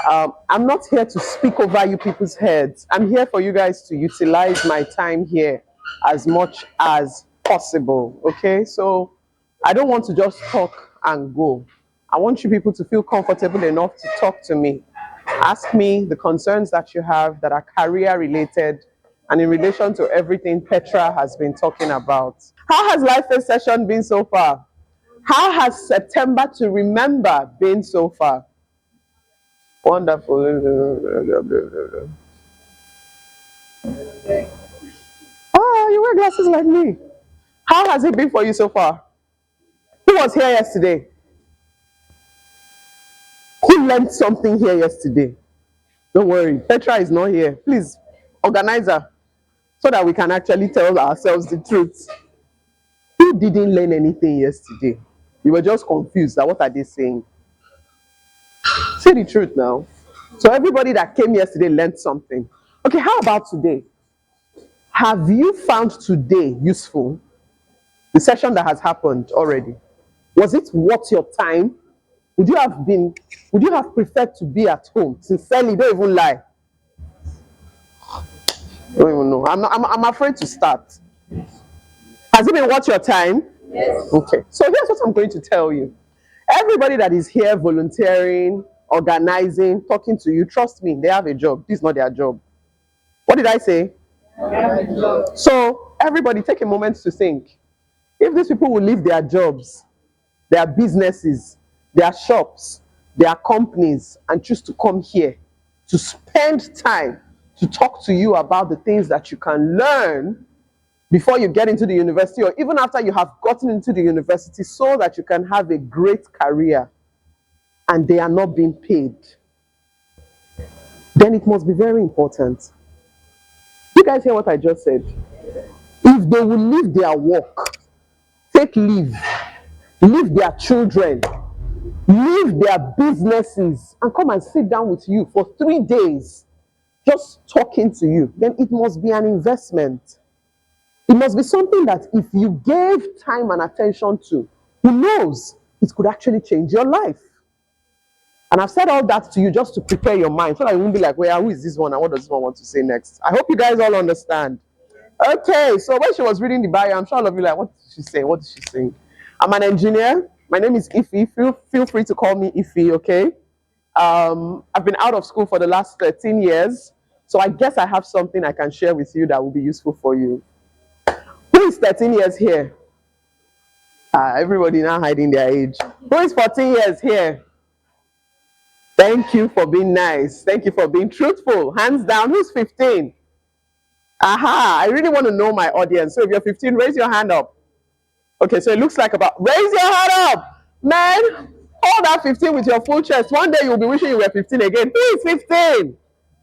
I'm not here to speak over you people's heads. I'm here for you guys to utilize my time here as much as possible. Okay, so I don't want to just talk and go. I want you people to feel comfortable enough to talk to me. Ask me the concerns that you have that are career related and in relation to everything Petra has been talking about. How has Life Face session been so far? How has September to remember been so far? Wonderful. Oh, you wear glasses like me. How has it been for you so far? Who was here yesterday? Who learned something here yesterday? Don't worry, Petra is not here. Please, organize her so that we can actually tell ourselves the truth. Who didn't learn anything yesterday? You were just confused. What are they saying? Say the truth now. So everybody that came yesterday learned something. Okay, how about today? Have you found today useful? The session that has happened already. Was it worth your time? Would you have preferred to be at home? Sincerely, don't even lie. Don't even know. I'm afraid to start. Has it been worth your time? Yes. Okay. So here's what I'm going to tell you. Everybody that is here volunteering, organizing, talking to you, trust me, they have a job. This is not their job. What did I say? So everybody take a moment to think. If these people will leave their jobs, their businesses, their shops, their companies, and choose to come here to spend time to talk to you about the things that you can learn before you get into the university, or even after you have gotten into the university, so that you can have a great career, and they are not being paid, then it must be very important. You guys hear what I just said? If they will leave their work, take leave, leave their children, leave their businesses, and come and sit down with you for 3 days, just talking to you, then it must be an investment. It must be something that if you gave time and attention to, who knows, it could actually change your life. And I've said all that to you just to prepare your mind, so that you won't be like, well, who is this one and what does this one want to say next? I hope you guys all understand. Okay, so when she was reading the bio, I'm sure all of you like, what did she say? What did she say? I'm an engineer. My name is Ify. Feel free to call me Ify, okay? I've been out of school for the last 13 years, so I guess I have something I can share with you that will be useful for you. Who is 13 years here? Everybody now hiding their age. Who is 14 years here? Thank you for being nice. Thank you for being truthful. Hands down. Who's 15? Aha, I really want to know my audience. So if you're 15, raise your hand up. Okay, so it looks like raise your hand up. Man, hold that 15 with your full chest. One day you'll be wishing you were 15 again. Who is 15?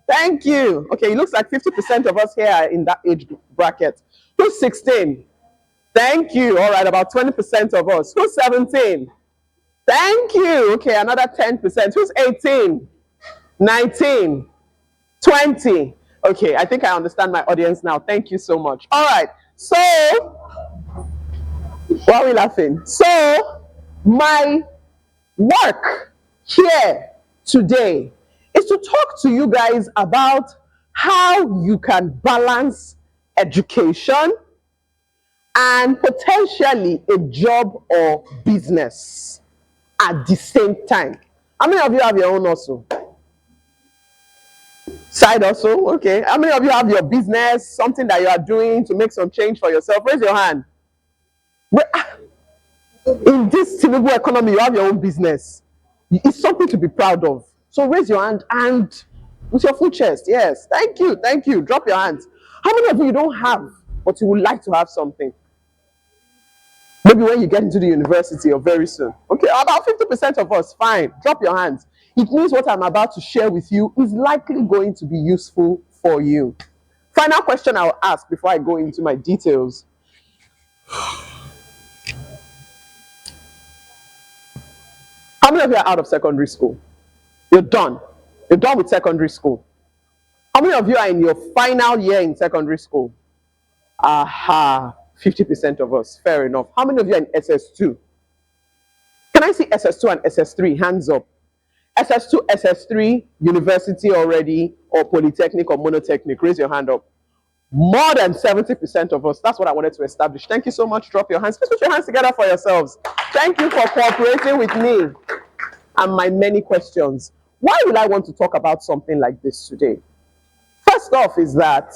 Thank you. Okay, it looks like 50% of us here are in that age bracket. Who's 16? Thank you. All right, about 20% of us. Who's 17? Thank you. Okay, another 10%. Who's 18? 19? 20? Okay, I think I understand my audience now. Thank you so much. All right, so why are we laughing? So my work here today is to talk to you guys about how you can balance education and potentially a job or business at the same time. How many of you have your own hustle? Side hustle, okay. How many of you have your business, something that you are doing to make some change for yourself? Raise your hand. In this Tinubu economy, you have your own business. It's something to be proud of. So raise your hand and with your full chest. Yes, thank you, thank you. Drop your hands. How many of you don't have, but you would like to have something? Maybe when you get into the university or very soon. Okay, about 50% of us, fine. Drop your hands. It means what I'm about to share with you is likely going to be useful for you. Final question I'll ask before I go into my details. How many of you are out of secondary school? You're done. You're done with secondary school. How many of you are in your final year in secondary school? Aha, 50% of us. Fair enough. How many of you are in SS2? Can I see SS2 and SS3? Hands up. SS2, SS3, university already, or polytechnic or monotechnic? Raise your hand up. More than 70% of us. That's what I wanted to establish. Thank you so much. Drop your hands. Please put your hands together for yourselves. Thank you for cooperating with me and my many questions. Why will I want to talk about something like this today? First off is that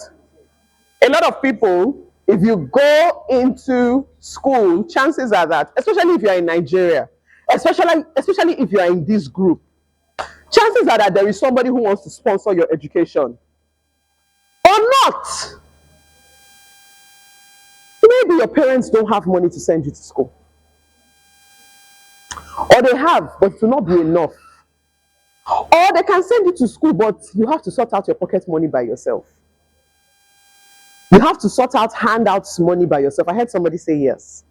a lot of people, if you go into school, chances are that, especially if you're in Nigeria, especially if you're in this group, chances are that there is somebody who wants to sponsor your education. Or not. Maybe your parents don't have money to send you to school. Or they have, but it will not be enough. Or they can send you to school, but you have to sort out your pocket money by yourself. You have to sort out handouts money by yourself. I heard somebody say yes.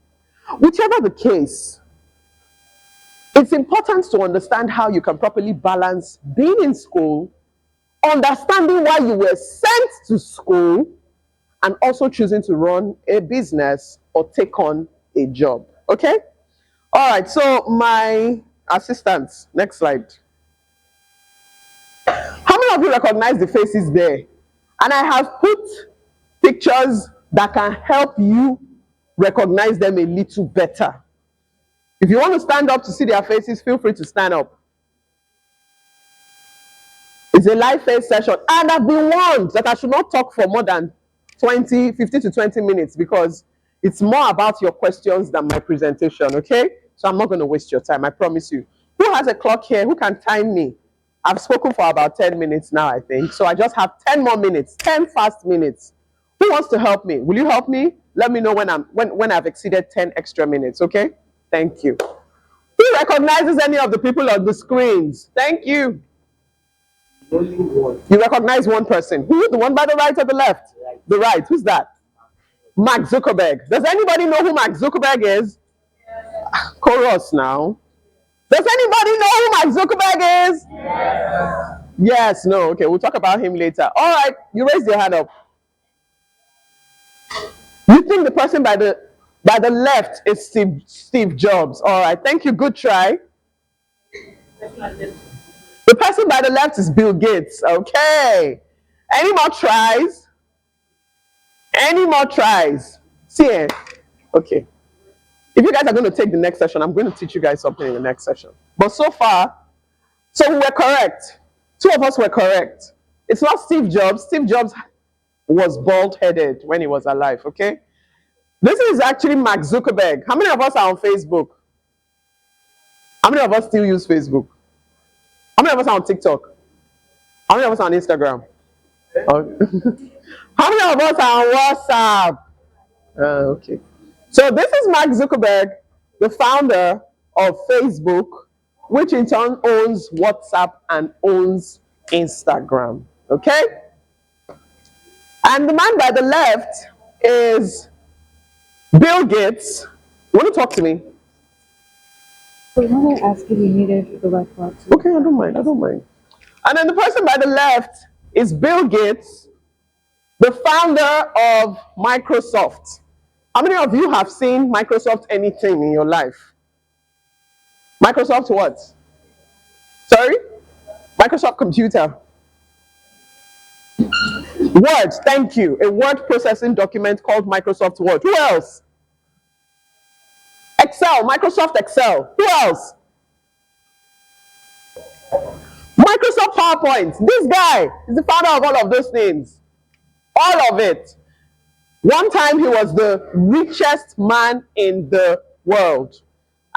Whichever the case, it's important to understand how you can properly balance being in school, understanding why you were sent to school, and also choosing to run a business or take on a job. Okay? All right, so my assistants, next slide. How many of you recognize the faces there? And I have put pictures that can help you recognize them a little better. If you want to stand up to see their faces, feel free to stand up. It's a live face session. And I've been warned that I should not talk for more than 15 to 20 minutes because it's more about your questions than my presentation, okay? So I'm not going to waste your time, I promise you. Who has a clock here? Who can time me? I've spoken for about 10 minutes now, I think. So I just have 10 more minutes, 10 fast minutes. Who wants to help me? Will you help me? Let me know when I've exceeded 10 extra minutes, okay? Thank you. Who recognizes any of the people on the screens? Thank you. Only one. You recognize one person. Who? The one by the right or the left? Right. The right. Who's that? Mark Zuckerberg. Does anybody know who Mark Zuckerberg is? Yeah. Chorus now. Does anybody know who Mark Zuckerberg is? Yeah. Yes, no. Okay, we'll talk about him later. All right, you raised your hand up. You think the person by the left is Steve Jobs. All right, thank you. Good try. The person by the left is Bill Gates. Okay. Any more tries? Any more tries? See it. Okay. If you guys are going to take the next session, I'm going to teach you guys something in the next session. But so far, so we were correct. Two of us were correct. It's not Steve Jobs. Steve Jobs was bald-headed when he was alive, okay? This is actually Mark Zuckerberg. How many of us are on Facebook? How many of us still use Facebook? How many of us are on TikTok? How many of us are on Instagram? How many of us are on WhatsApp? Okay. So this is Mark Zuckerberg, the founder of Facebook, which in turn owns WhatsApp and owns Instagram. Okay? And the man by the left is Bill Gates. You want to talk to me? So when I asked if you needed the right part. Okay, I don't mind. I don't mind. And then the person by the left is Bill Gates, the founder of Microsoft. How many of you have seen Microsoft anything in your life? Microsoft what? Sorry? Microsoft Computer. Word, thank you. A word processing document called Microsoft Word. Who else? Excel, Microsoft Excel. Who else? Microsoft PowerPoint. This guy is the founder of all of those things. All of it. One time he was the richest man in the world.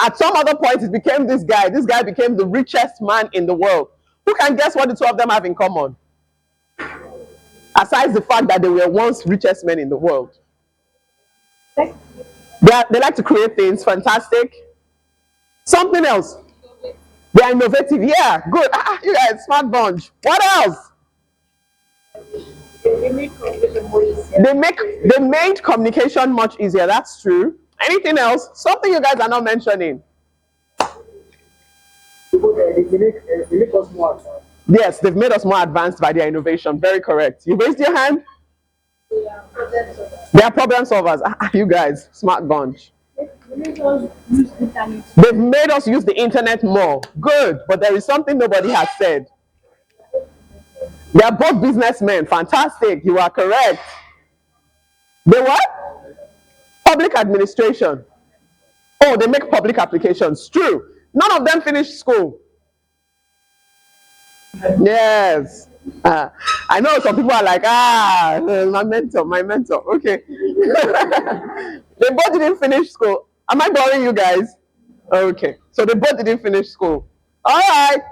At some other point it became this guy. This guy became the richest man in the world. Who can guess what the two of them have in common? Aside the fact that they were once richest men in the world. They like to create things, fantastic. Something else. They are innovative. Yeah, good. You guys, smart bunch. What else? They made communication more easier. They made communication much easier. That's true. Anything else? Something you guys are not mentioning. They make us more advanced. Yes, they've made us more advanced by their innovation. Very correct. You raised your hand? They are problem solvers. They are problem solvers. You guys, smart bunch. They've made us use the internet more. Good, but there is something nobody has said. They are both businessmen. Fantastic. You are correct. They what? Public administration. Oh, they make public applications. True. None of them finished school. Yes. I know some people are like, my mentor, my mentor. Okay. They both didn't finish school. Am I boring you guys? Okay. So they both didn't finish school. All right.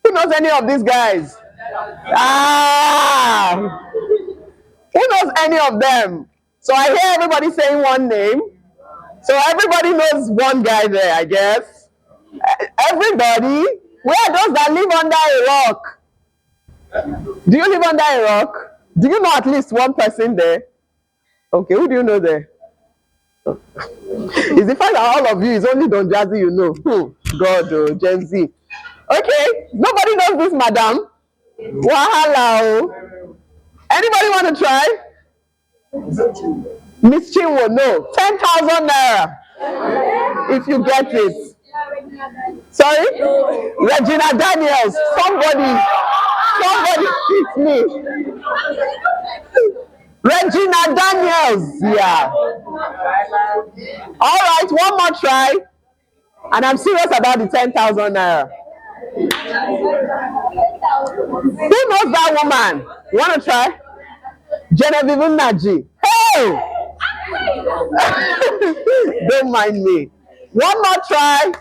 Who knows any of these guys? Ah, who knows any of them? So I hear everybody saying one name. So everybody knows one guy there, I guess. Everybody? Where are those that live under a rock? Do you live under a rock? Do you know at least one person there? Okay, who do you know there? It's the fact that all of you is only Don Jazzy you know. God, oh, Gen Z. Okay, nobody knows this, madam. Wahala. Oh. Anybody want to try? Miss Chinwo, no. 10,000 naira. If you get it. Sorry? Regina Daniels. Somebody hit me. Regina Daniels. Yeah. All right, one more try. And I'm serious about the 10,000 naira. Who knows that woman? You want to try? Genevieve Naji. Hey! Don't mind me. One more try.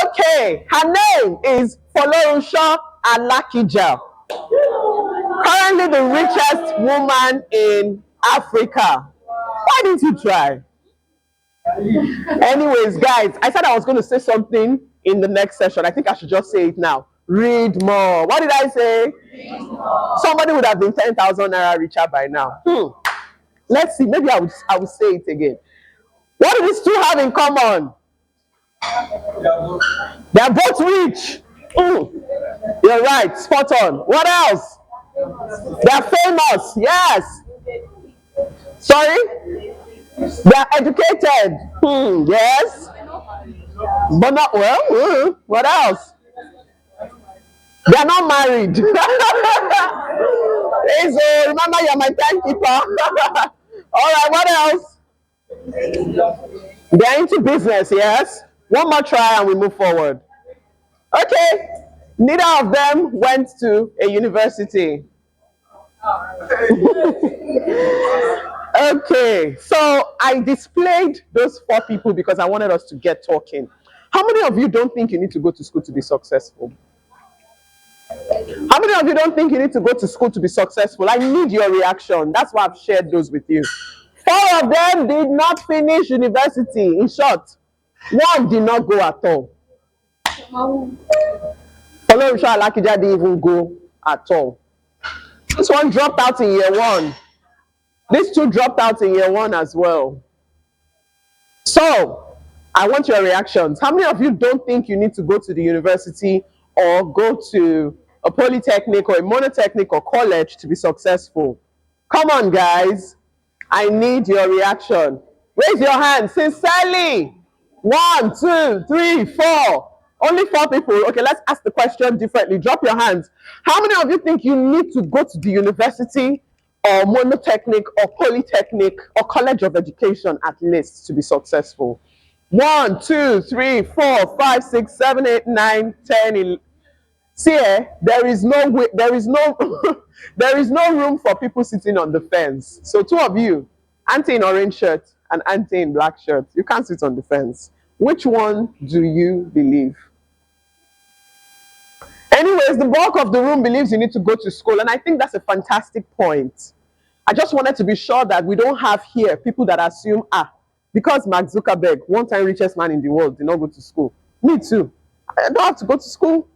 Okay, her name is Folorunso Alakija. Currently the richest woman in Africa. Why didn't you try? Anyways, guys, I said I was going to say something in the next session. I think I should just say it now. Read more. What did I say? Somebody would have been 10,000 naira richer by now. Let's see. Maybe I would say it again. What do these two have in common? They are both rich. You're right. Spot on. What else? They are famous. Yes. Sorry? They are educated. Yes. But not well. What else? They are not married. Hey, so remember you're my timekeeper. All right, what else? They're into business, yes? One more try and we move forward. Okay. Neither of them went to a university. Okay, so I displayed those 4 people because I wanted us to get talking. How many of you don't think you need to go to school to be successful? How many of you don't think you need to go to school to be successful? I need your reaction. That's why I've shared those with you. 4 of them did not finish university. In short, one did not go at all. Folorunso Alakija didn't even go at all. This one dropped out in year 1. These 2 dropped out in year 1 as well. So, I want your reactions. How many of you don't think you need to go to the university or go to a polytechnic or a monotechnic or college to be successful? Come on, guys. I need your reaction. Raise your hand sincerely. 1, 2, 3, 4. Only 4 people. Okay, let's ask the question differently. Drop your hands. How many of you think you need to go to the university or monotechnic or polytechnic or college of education at least to be successful? 1, 2, 3, 4, 5, 6, 7, 8, 9, 10, 11. See, there is no way, there is no there is no room for people sitting on the fence. So 2 of you, auntie in orange shirt and auntie in black shirt, you can't sit on the fence. Which one do you believe? Anyways, the bulk of the room believes you need to go to school, and I think that's a fantastic point. I just wanted to be sure that we don't have here people that assume, because Mark Zuckerberg, one time richest man in the world, did not go to school. Me too. I don't have to go to school.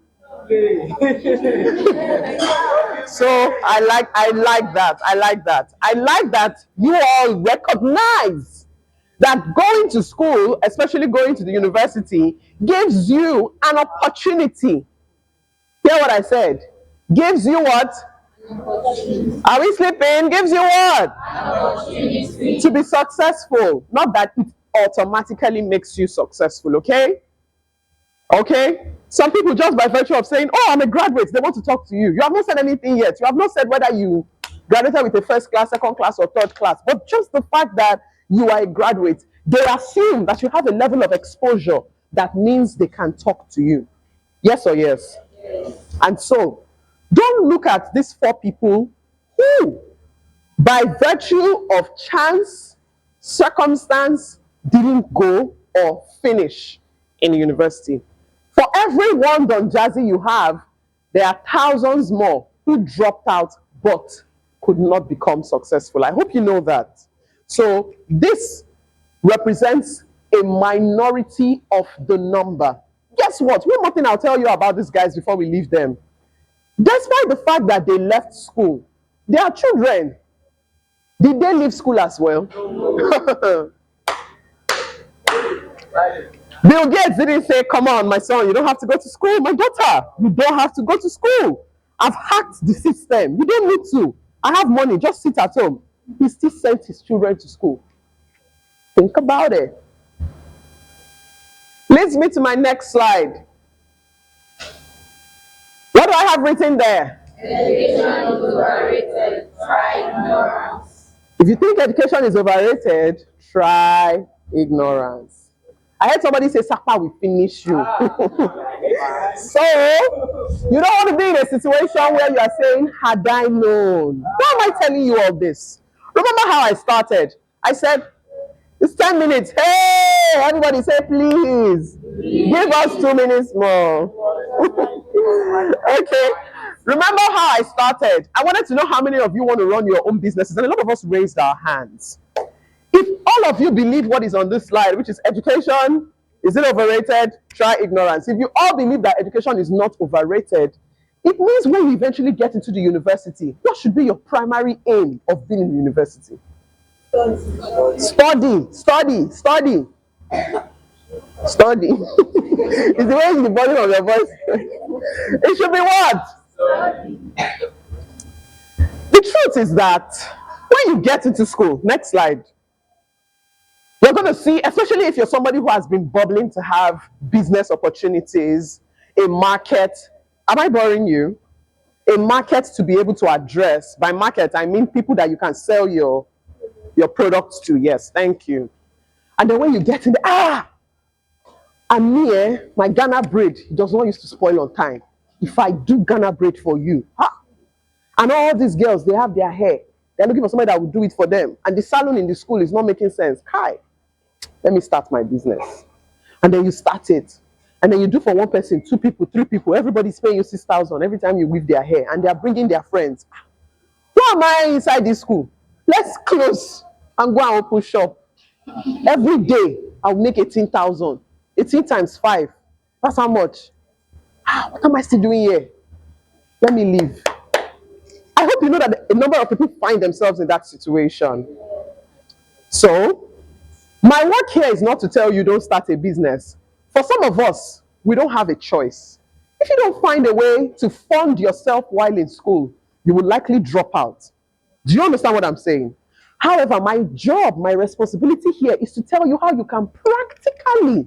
So I like that. I like that you all recognize that going to school, especially going to the university, gives you an opportunity. Hear what I said? Gives you what? Are we sleeping? Gives you what? To be successful. Not that automatically makes you successful, okay? Okay? Some people, just by virtue of saying, oh, I'm a graduate, they want to talk to you. You have not said anything yet. You have not said whether you graduated with a first class, second class, or third class. But just the fact that you are a graduate, they assume that you have a level of exposure that means they can talk to you. Yes or yes? And so, don't look at these four people who, by virtue of chance, circumstance, didn't go or finish in university. For every one Don Jazzy you have, there are thousands more who dropped out but could not become successful. I hope you know that. So this represents a minority of the number. Guess what? One more thing I'll tell you about these guys before we leave them. Despite the fact that they left school, they are children. Did they leave school as well? Bill Gates didn't say, come on, my son, you don't have to go to school. My daughter, you don't have to go to school. I've hacked the system. You don't need to. I have money. Just sit at home. He still sent his children to school. Think about it. Leads me to my next slide. What do I have written there? Education is overrated. Try ignorance. If you think education is overrated, try ignorance. I heard somebody say, Sapa will finish you. So, you don't want to be in a situation where you are saying, had I known. Why am I telling you all this? Remember how I started? I said, it's 10 minutes. Hey, everybody say, please. Give us 2 minutes more. Okay. Remember how I started? I wanted to know how many of you want to run your own businesses, and a lot of us raised our hands. If all of you believe what is on this slide, which is education, is it overrated? Try ignorance. If you all believe that education is not overrated, it means when you eventually get into the university, what should be your primary aim of being in university? Study, study, study. Study. It's the way in the volume of your voice. It should be what? The truth is that when you get into school, next slide, you're going to see, especially if you're somebody who has been bubbling to have business opportunities, a market. Am I boring you? A market to be able to address. By market, I mean people that you can sell your products to. Yes, thank you. And then when you get in the, and me, my Ghana braid does not used to spoil on time. If I do Ghana braid for you, and all these girls, they have their hair. They're looking for somebody that will do it for them. And the salon in the school is not making sense. Hi, let me start my business. And then you start it. And then you do for one person, 2 people, 3 people. Everybody's paying you 6,000 every time you weave their hair. And they're bringing their friends. Who am I inside this school? Let's close and go and open shop. Every day, I'll make 18,000. 18 times 5. That's how much. What am I still doing here? Let me leave. I hope you know that a number of people find themselves in that situation. So, my work here is not to tell you don't start a business. For some of us, we don't have a choice. If you don't find a way to fund yourself while in school, you will likely drop out. Do you understand what I'm saying? However, my job, my responsibility here is to tell you how you can practically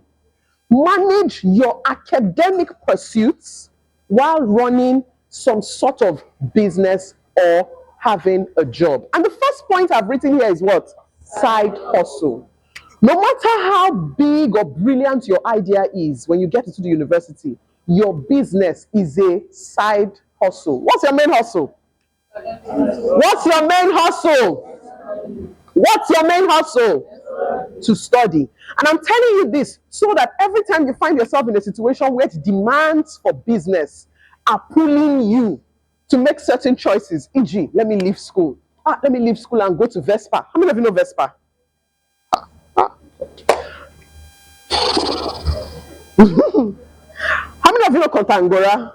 manage your academic pursuits while running some sort of business or having a job. And the first point I've written here is what? Side hustle. No matter how big or brilliant your idea is when you get into the university, your business is a side hustle. What's your main hustle? What's your main hustle? What's your main hustle? To study. And I'm telling you this so that every time you find yourself in a situation where the demands for business are pulling you to make certain choices, e.g., let me leave school. Let me leave school and go to Vespa. How many of you know Vespa? How many of you know Kontangora?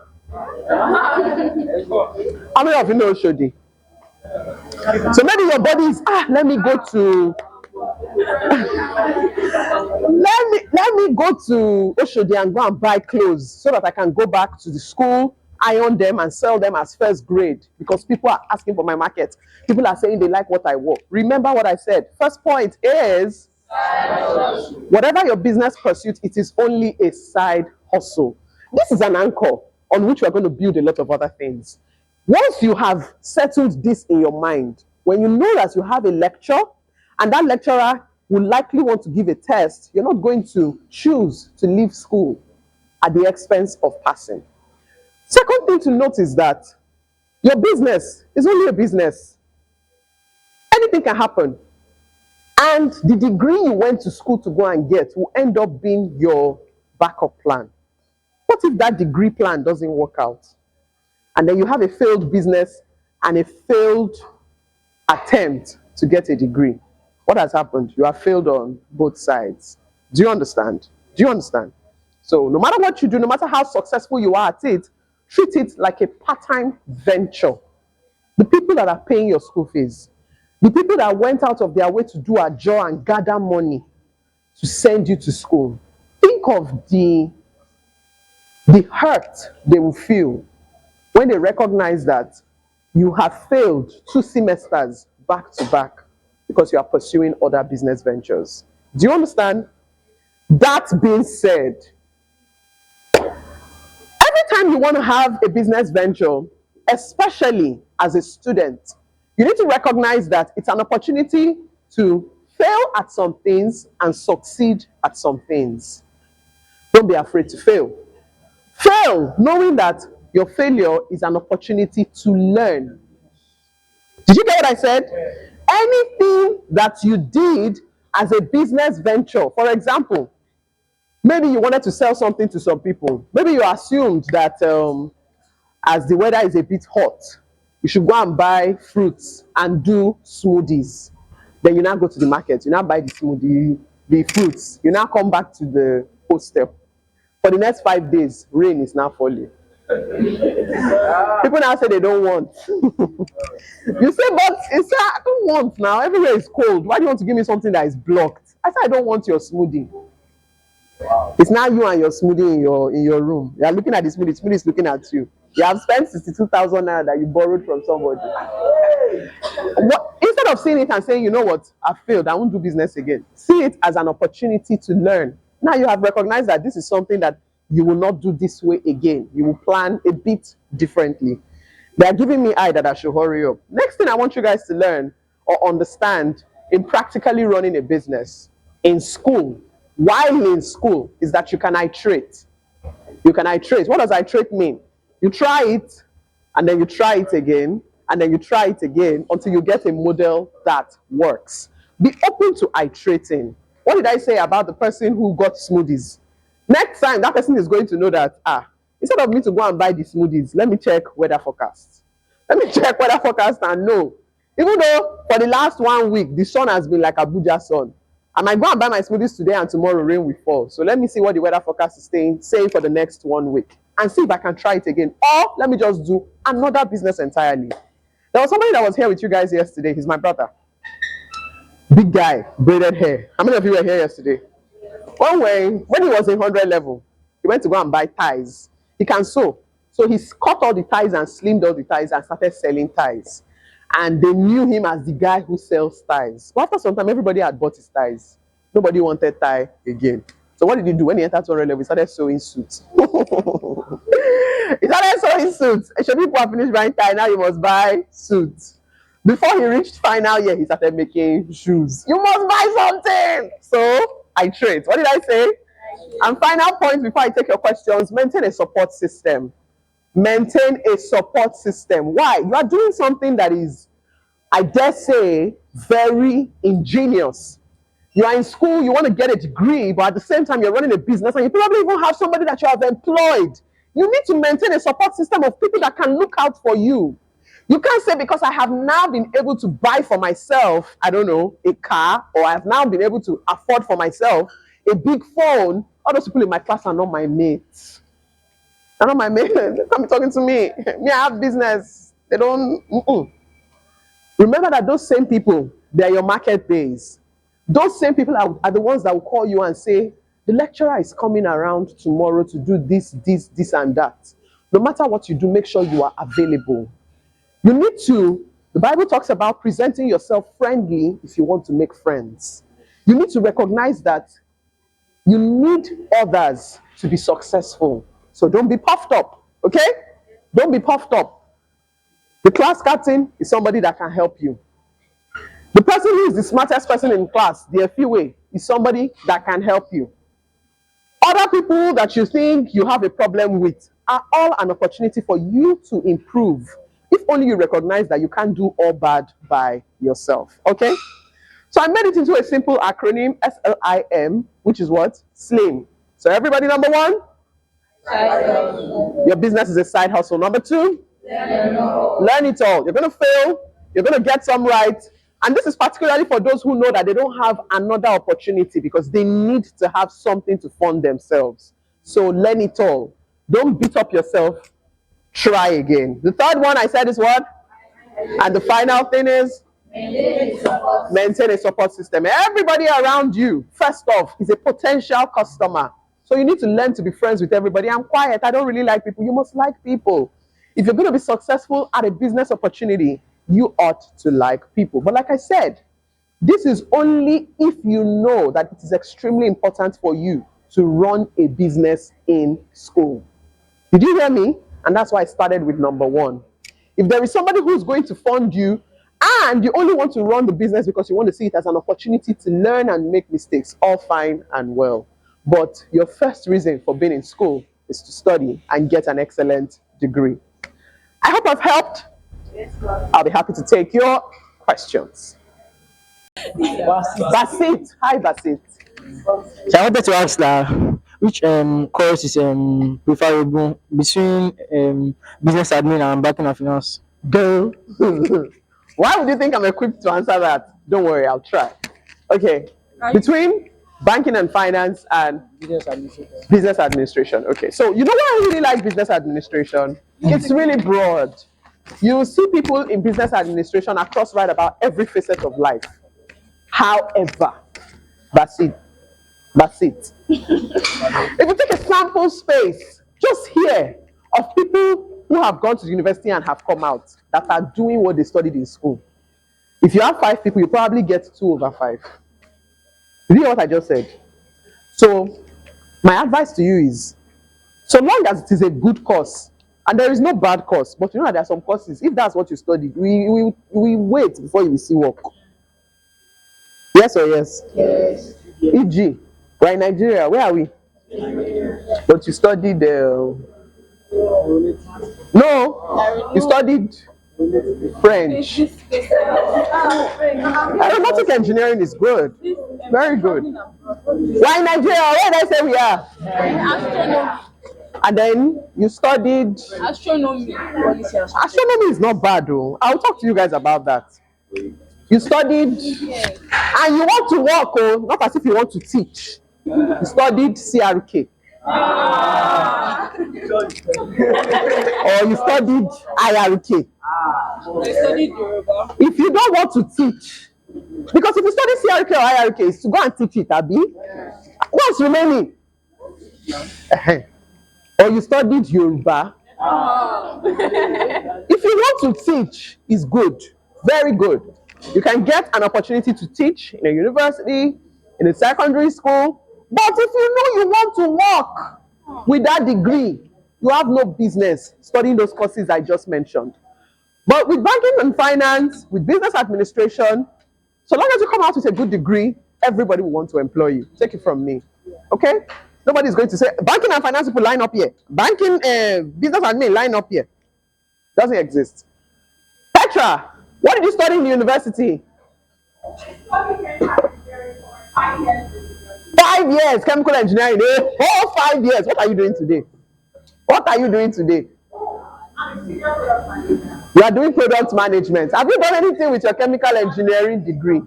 How many of you know Oshodi? So maybe your body is, let me go to let me go to Oshodi and go and buy clothes so that I can go back to the school, iron them and sell them as first grade because people are asking for my market. People are saying they like what I wore. Remember what I said. First point is Whatever your business pursuit, it is only a side hustle. This is an anchor on which we're going to build a lot of other things. Once you have settled this in your mind, when you know that you have a lecture and that lecturer will likely want to give a test, you're not going to choose to leave school at the expense of passing. Second thing to note is that your business is only a business. Anything can happen. And the degree you went to school to go and get will end up being your backup plan. What if that degree plan doesn't work out? And then you have a failed business and a failed attempt to get a degree. What has happened? You have failed on both sides. Do you understand? Do you understand? So no matter what you do, no matter how successful you are at it, treat it like a part-time venture. The people that are paying your school fees, the people that went out of their way to do a job and gather money to send you to school, think of the hurt they will feel when they recognize that you have failed 2 semesters back to back because you are pursuing other business ventures. Do you understand? That being said, every time you want to have a business venture, especially as a student, you need to recognize that it's an opportunity to fail at some things and succeed at some things. Don't be afraid to fail. Fail knowing that your failure is an opportunity to learn. Did you get what I said? Anything that you did as a business venture, for example, maybe you wanted to sell something to some people. Maybe you assumed that as the weather is a bit hot, you should go and buy fruits and do smoothies. Then you now go to the market, you now buy the smoothie, the fruits. You now come back to the hostel. For the next 5 days, rain is now falling. People now say they don't want. You say, but it's I don't want now. Everywhere is cold. Why do you want to give me something that is blocked? I said I don't want your smoothie. It's now you and your smoothie in your room. You are looking at the smoothie is looking at you. You have spent 62,000 naira that you borrowed from somebody. Instead of seeing it and saying, you know what, I failed, I won't do business again. See it as an opportunity to learn. Now you have recognized that this is something that you will not do this way again. You will plan a bit differently. They are giving me eye that I should hurry up. Next thing I want you guys to learn or understand in practically running a business in school, while in school, is that you can iterate. You can iterate. What does iterate mean? You try it, and then you try it again, and then you try it again until you get a model that works. Be open to iterating. What did I say about the person who got smoothies? Next time, that person is going to know that, instead of me to go and buy the smoothies, let me check weather forecast. Let me check weather forecast and know. Even though for the last 1 week, the sun has been like Abuja sun. I might go and buy my smoothies today and tomorrow rain will fall. So let me see what the weather forecast is saying for the next 1 week and see if I can try it again. Or let me just do another business entirely. There was somebody that was here with you guys yesterday. He's my brother. Big guy, braided hair. How many of you were here yesterday? One way, when he was in 100 level, he went to go and buy ties. He can sew. So he cut all the ties and slimmed all the ties and started selling ties. And they knew him as the guy who sells ties. But after some time, everybody had bought his ties. Nobody wanted tie again. So what did he do? When he entered 200 level, he started sewing suits. He started sewing suits. Should people have finished buying tie? Now you must buy suits. Before he reached final year, he started making shoes. You must buy something. So I trade. What did I say? And final point before I take your questions, maintain a support system. Maintain a support system. Why? You are doing something that is, I dare say, very ingenious. You are in school, you want to get a degree, but at the same time, you're running a business and you probably even have somebody that you have employed. You need to maintain a support system of people that can look out for you. You can't say because I have now been able to buy for myself, I don't know, a car, or I have now been able to afford for myself a big phone. All those people in my class are not my mates. They're not my mates. They can't be talking to me. Me, I have business. They don't. Remember that those same people, they're your market base. Those same people are the ones that will call you and say, the lecturer is coming around tomorrow to do this, and that. No matter what you do, make sure you are available. You need to, the Bible talks about presenting yourself friendly if you want to make friends. You need to recognize that you need others to be successful. So don't be puffed up, okay? Don't be puffed up. The class captain is somebody that can help you. The person who is the smartest person in class, the Ifeyinwa, is somebody that can help you. Other people that you think you have a problem with are all an opportunity for you to improve. If only you recognize that you can't do all bad by yourself, okay? So I made it into a simple acronym, SLIM, which is what? SLIM. So everybody, number one, your business is a side hustle. Number two, learn it all. You're going to fail, you're going to get some right. And this is particularly for those who know that they don't have another opportunity because they need to have something to fund themselves. So learn it all. Don't beat up yourself. Try again. The third one I said is what? And the final thing is maintain a support system. Everybody around you, first off, is a potential customer. So you need to learn to be friends with everybody. I'm quiet. I don't really like people. You must like people. If you're going to be successful at a business opportunity, you ought to like people. But like I said, this is only if you know that it is extremely important for you to run a business in school. Did you hear me? And that's why I started with number one. If there is somebody who's going to fund you and you only want to run the business because you want to see it as an opportunity to learn and make mistakes, all fine and well. But your first reason for being in school is to study and get an excellent degree. I hope I've helped. I'll be happy to take your questions. Basit. Hi, Basit. So I wanted to ask that which course is preferable between business admin and banking and finance? Go. Why would you think I'm equipped to answer that? Don't worry, I'll try. Okay. Between banking and finance and business administration. Okay. So you know why I really like business administration? It's really broad. You see people in business administration across right about every facet of life. However, that's it. That's it. If you take a sample space, just here, of people who have gone to the university and have come out that are doing what they studied in school. If you have 5 people, you probably get 2/5. Did you hear what I just said? So, my advice to you is, so long as it is a good course, and there is no bad course, but you know there are some courses, if that's what you studied, we wait before you will see work. Yes or yes? Yes. E.g., we're in Nigeria, where are we? But you studied, no, you studied French. Aeronautic engineering is good, very good. We're in Nigeria, where did I say we are? And then you studied Astronomy. astronomy is not bad though. I'll talk to you guys about that. You studied and you want to work, oh, not as if you want to teach. You studied CRK. Or you studied IRK. I studied Yoruba. If you don't want to teach, because if you study CRK or IRK, it's to go and teach it, Abi. What's remaining? Or you studied Yoruba. If you want to teach, it's good, very good. You can get an opportunity to teach in a university, in a secondary school. But if you know you want to work with that degree, you have no business studying those courses I just mentioned. But with banking and finance, with business administration, so long as you come out with a good degree, everybody will want to employ you. Take it from me. Okay? Nobody's going to say, banking and finance people line up here. Banking, business admin line up here. Doesn't exist. Petra, what did you study in the university? 5 years, chemical engineering. A whole 5 years. What are you doing today? What are you doing today? You are doing product management. Have you done anything with your chemical engineering degree?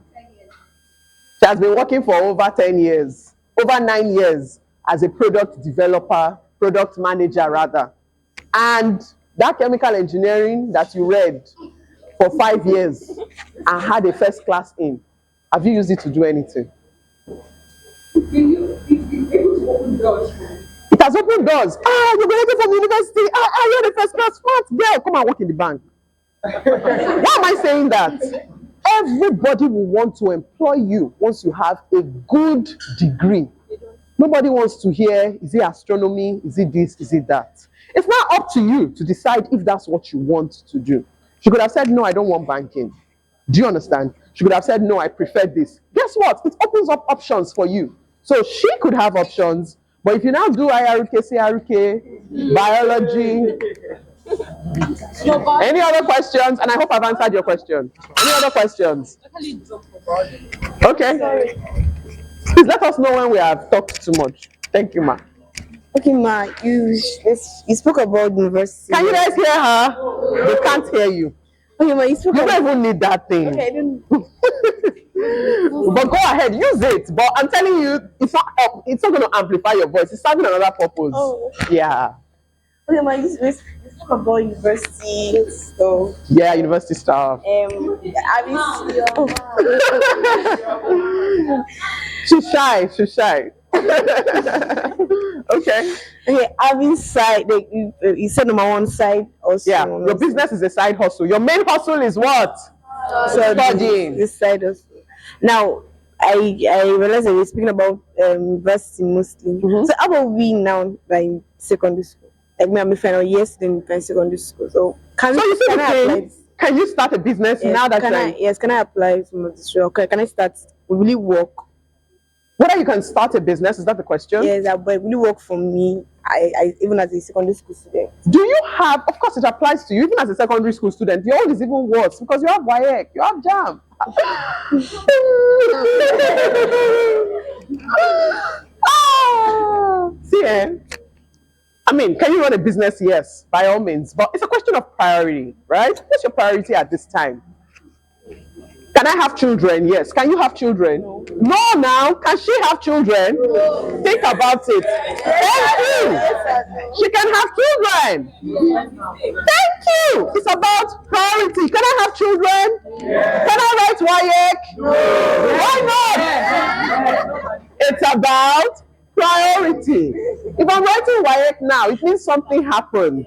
She has been working for over 10 years, over 9 years as a product developer, product manager rather. And that chemical engineering that you read for 5 years and had a first class in, have you used it to do anything? It has opened doors. Ah, you graduated from university. Ah, you're the first class smart girl. Come and work in the bank. Why am I saying that? Everybody will want to employ you once you have a good degree. Nobody wants to hear, is it astronomy? Is it this? Is it that? It's now up to you to decide if that's what you want to do. She could have said, no, I don't want banking. Do you understand? She could have said, no, I prefer this. Guess what? It opens up options for you. So she could have options, but if you now do IRK, CRK, biology, any other questions? And I hope I've answered your question. Any other questions? Okay. Please let us know when we have talked too much. Thank you, ma. Okay, ma, you spoke about university. Can you guys hear her? They can't hear you. Okay, ma, you spoke You about. don't even need that thing. Okay, I don't. But go ahead, use it. But I'm telling you, it's not going to amplify your voice. It's serving another purpose. Oh. Yeah. Okay, ma, you spoke about university stuff. Yeah, university stuff. She's shy. She's shy. Okay. Okay, having side, like you said, number one side also. Yeah, your business is a side hustle. Your main hustle is what? Studying. This side also. Now, I realized that we're speaking about university mostly. Mm-hmm. So how about we now by secondary school? Like me, I'm a final year student in secondary school. So can So you see can the I apply thing? Can you start a business Yes, now that can you're I, yes, can I apply for this? Okay, can I start? Will it work? whether you can start a business? Is that the question? Yes, but will it work for me? I even as a secondary school student. Do you have? Of course, it applies to you. Even as a secondary school student, your own is even worse because you have WAEC, you have JAM. See, I mean, can you run a business? Yes, by all means. But it's a question of priority, right? What's your priority at this time? Can I have children? Yes. Can you have children? No, now. Can she have children? No. Think about it. Thank you. She can have children. Thank you. It's about priority. Can I have children? Can I write WAEC? Why not? It's about priority. If I'm writing WAEC now, it means something happened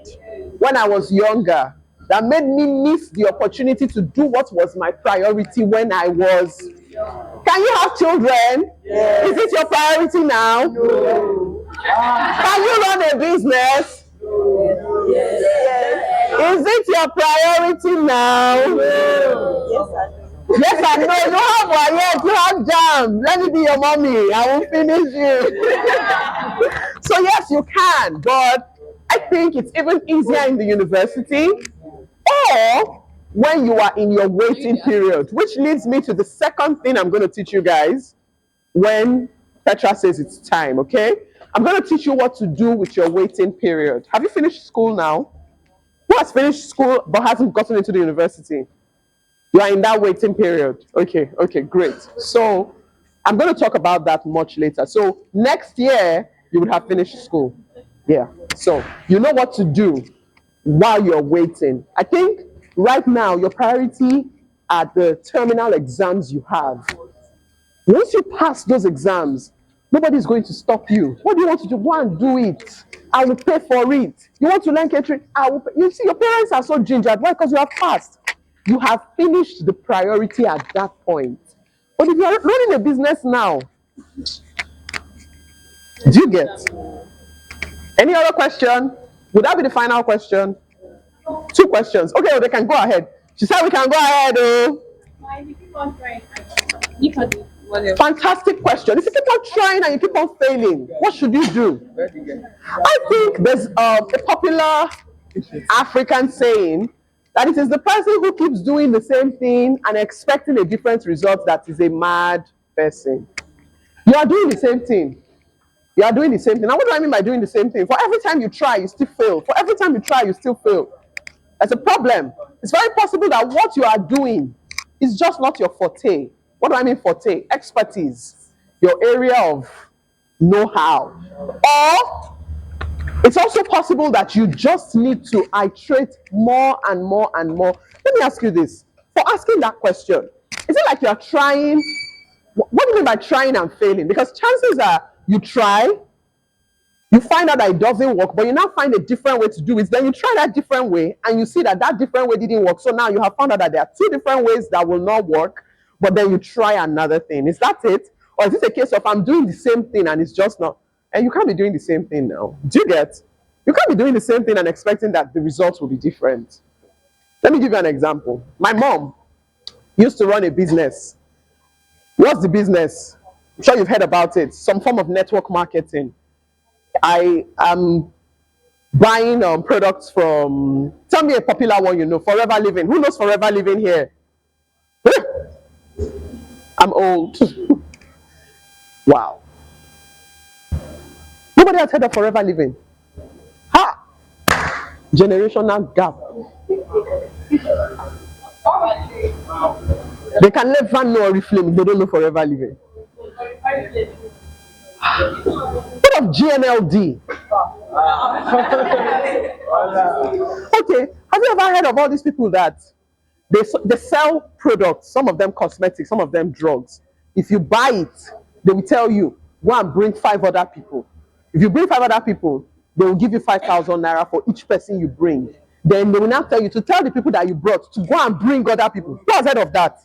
when I was younger that made me miss the opportunity to do what was my priority when I was. Can you have children? Yes. Is it your priority now? No. Can you run a business? Yes. Is it your priority now? No. Yes, I know. You have one. Yes, you have jam. Let me be your mommy. I will finish you. So yes, you can, but I think it's even easier in the university or when you are in your waiting period, which leads me to the second thing I'm going to teach you guys when Petra says it's time, okay? I'm going to teach you what to do with your waiting period. Have you finished school now? Who has finished school but hasn't gotten into the university? You are in that waiting period. Okay, great. So I'm going to talk about that much later. So next year, you would have finished school. Yeah. So you know what to do while you're waiting. I think right now, your priority are the terminal exams you have. Once you pass those exams, nobody's going to stop you. What do you want to do? Go and do it. I will pay for it. You want to learn catering? I will pay. You see, your parents are so gingered. Why? Because you have passed. You have finished the priority at that point. But if you're running a business now, do you get? Any other question? Would that be the final question? 2 questions. Okay, well, they can go ahead. She said we can go ahead. Fantastic question. If you keep on trying and you keep on failing, what should you do? I think there's a popular African saying that it is the person who keeps doing the same thing and expecting a different result that is a mad person. You are doing the same thing. You are doing the same thing. Now, what do I mean by doing the same thing? For every time you try, you still fail. For every time you try, you still fail. That's a problem. It's very possible that what you are doing is just not your forte. What do I mean forte? Expertise, your area of know-how. Or it's also possible that you just need to iterate more and more and more. Let me ask you this. For asking that question, is it like you're trying? What do you mean by trying and failing? Because chances are you try, you find out that it doesn't work, but you now find a different way to do it. Then you try that different way and you see that that different way didn't work. So now you have found out that there are 2 different ways that will not work. but then you try another thing. Is that it? Or is it a case of I'm doing the same thing and it's just not? And you can't be doing the same thing now. Do you get? You can't be doing the same thing and expecting that the results will be different. Let me give you an example. My mom used to run a business. What's the business? I'm sure you've heard about it. Some form of network marketing. I am buying products from, tell me a popular one you know, Forever Living. Who knows Forever Living here? I'm old. Wow. Nobody has heard of Forever Living. Ha! Generational gap. They can never know Oriflame if they don't know Forever Living. What of GNLD? Okay, have you ever heard of all these people that they sell products, some of them cosmetics, some of them drugs. If you buy it, they will tell you, go and bring 5 other people. If you bring 5 other people, they will give you 5,000 naira for each person you bring. Then they will now tell you to tell the people that you brought to go and bring other people. Who has heard of that?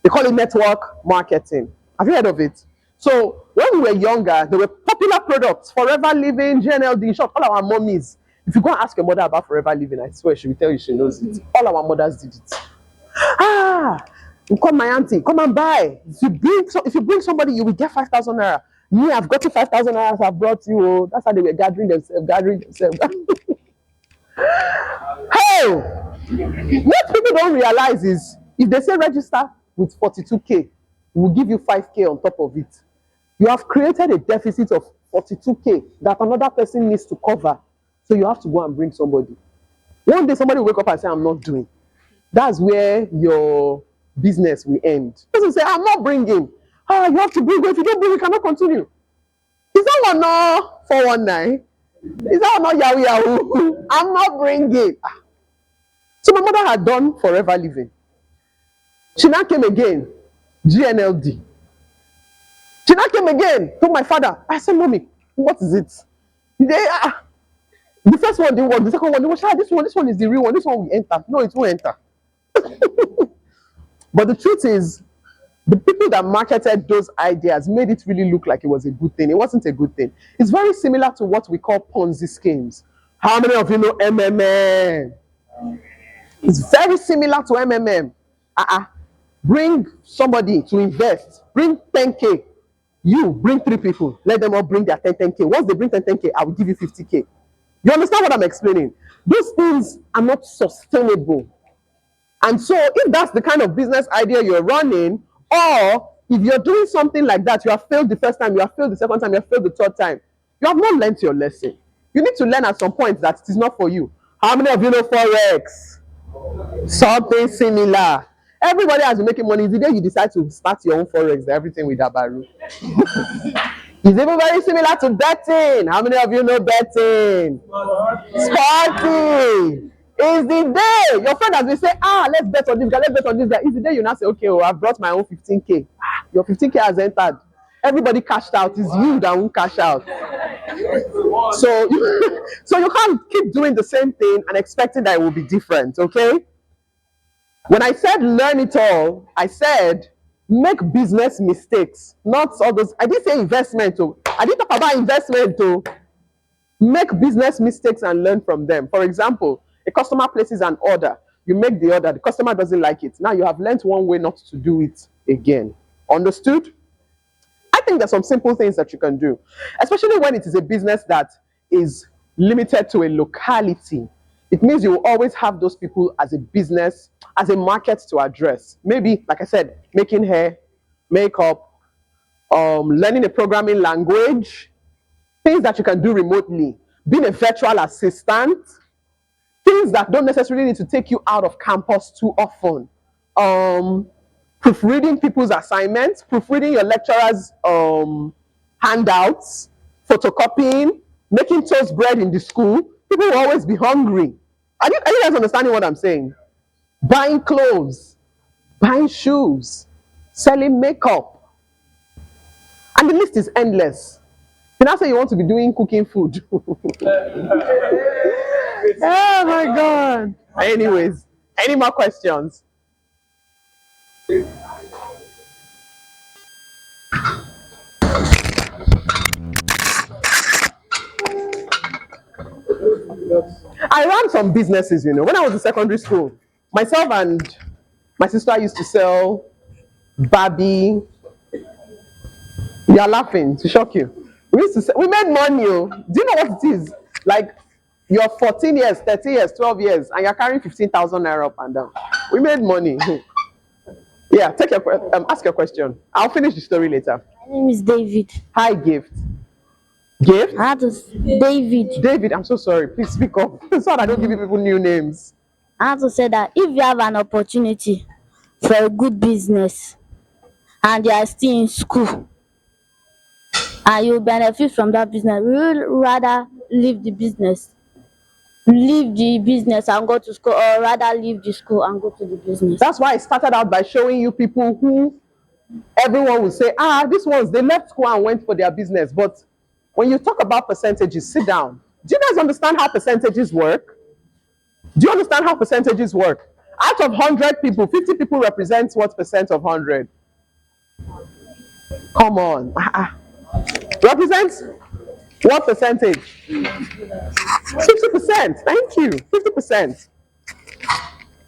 They call it network marketing. Have you heard of it? So when we were younger, there were popular products, Forever Living, GNLD, in short, all our mommies. If you go and ask your mother about Forever Living, I swear she will tell you she knows it. All our mothers did it. Ah, you call my auntie, come and buy. If you bring somebody, you will get 5,000 naira. Me, I've got you 5,000 naira. I've brought you. Oh. That's how they were gathering themselves. Hey, what people don't realize is if they say register with 42K, we'll give you 5K on top of it. You have created a deficit of 42K that another person needs to cover. So you have to go and bring somebody. One day somebody will wake up and say, I'm not doing. That's where your business will end. Person say, I'm not bringing. Ah, you have to bring. If you don't bring, you cannot continue. Is that one not 419? Is that one not Yahoo Yahoo? I'm not bringing. So my mother had done Forever Living. She now came again, GNLD. She now came again, told my father. I said, Mommy, what is it? The first one didn't work, the second one didn't work. This one is the real one. This one will enter. No, it won't enter. But the truth is, the people that marketed those ideas made it really look like it was a good thing. It wasn't a good thing. It's very similar to what we call Ponzi schemes. How many of you know MMM? It's very similar to MMM. Bring somebody to invest. Bring 10K. You bring 3 people. Let them all bring their 10K. Once they bring 10K, I will give you 50K. You understand what I'm explaining? Those things are not sustainable. And so if that's the kind of business idea you're running, or if you're doing something like that, you have failed the first time, you have failed the second time, you have failed the third time, you have not learned your lesson. You need to learn at some point that it is not for you. How many of you know Forex? Something similar. Everybody has been making money. The day you decide to start your own Forex, everything with Dabaru. It's even very similar to betting. How many of you know betting? Sporting. It's the day your friend has been saying, let's bet on this guy, let's bet on this guy. It's the day you now say, okay, I've brought my own 15K. Your 15K has entered. Everybody cashed out. It's you that won't cash out. So you can't keep doing the same thing and expecting that it will be different, okay? When I said learn it all, I said make business mistakes, not all those. I didn't say investment, oh. I didn't talk about investment, oh. Make business mistakes and learn from them. For example, a customer places an order. You make the order. The customer doesn't like it. Now you have learned one way not to do it again. Understood? I think there's some simple things that you can do, especially when it is a business that is limited to a locality. It means you will always have those people as a business, as a market to address. Maybe, like I said, making hair, makeup, learning a programming language, things that you can do remotely, being a virtual assistant, things that don't necessarily need to take you out of campus too often. Proofreading people's assignments, proofreading your lecturers' handouts, photocopying, making toast bread in the school. People will always be hungry. Are you guys understanding what I'm saying? Buying clothes, buying shoes, selling makeup. And the list is endless. You now say you want to be doing cooking food. Oh my God. Anyways, any more questions? I ran some businesses, when I was in secondary school. Myself and my sister used to sell Barbie. You are laughing to shock you. We made money. Oh. Do you know what it is? Like you're 14 years, 30 years, 12 years, and you're carrying 15,000 naira up and down. We made money. Yeah, ask your question. I'll finish the story later. My name is David. Hi, Gift. Gift? David. David, I'm so sorry. Please speak up. So that I don't give you people new names. I have to say that if you have an opportunity for a good business and you are still in school and you benefit from that business, we would rather leave the business. Leave the business and go to school, or rather leave the school and go to the business. That's why I started out by showing you people who everyone will say, these ones, they left school and went for their business. But when you talk about percentages, sit down. Do you guys understand how percentages work? Do you understand how percentages work? Out of 100 people, 50 people represents what percent of 100? Come on. Represents what percentage? 50%. Thank you. 50%.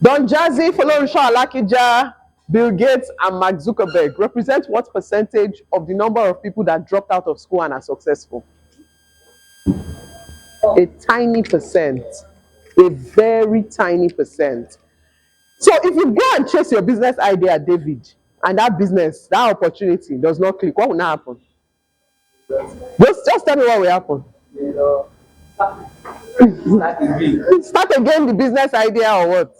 Don Jazzy, Folorunsho Alakija, Bill Gates, and Mark Zuckerberg represent what percentage of the number of people that dropped out of school and are successful? A tiny percent. A very tiny percent. So if you go and chase your business idea, David, and that business, that opportunity does not click, what will now happen? Just tell me what will happen. Start again the business idea or what?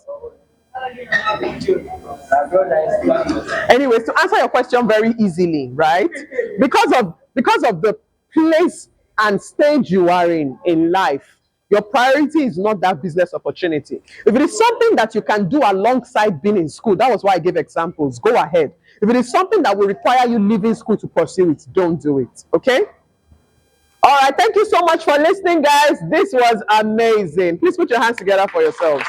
Anyways, to answer your question very easily, right? Because of the place and stage you are in life, your priority is not that business opportunity. If it is something that you can do alongside being in school, that was why I gave examples. Go ahead. If it is something that will require you leaving school to pursue it, don't do it. Okay? All right. Thank you so much for listening, guys. This was amazing. Please put your hands together for yourselves.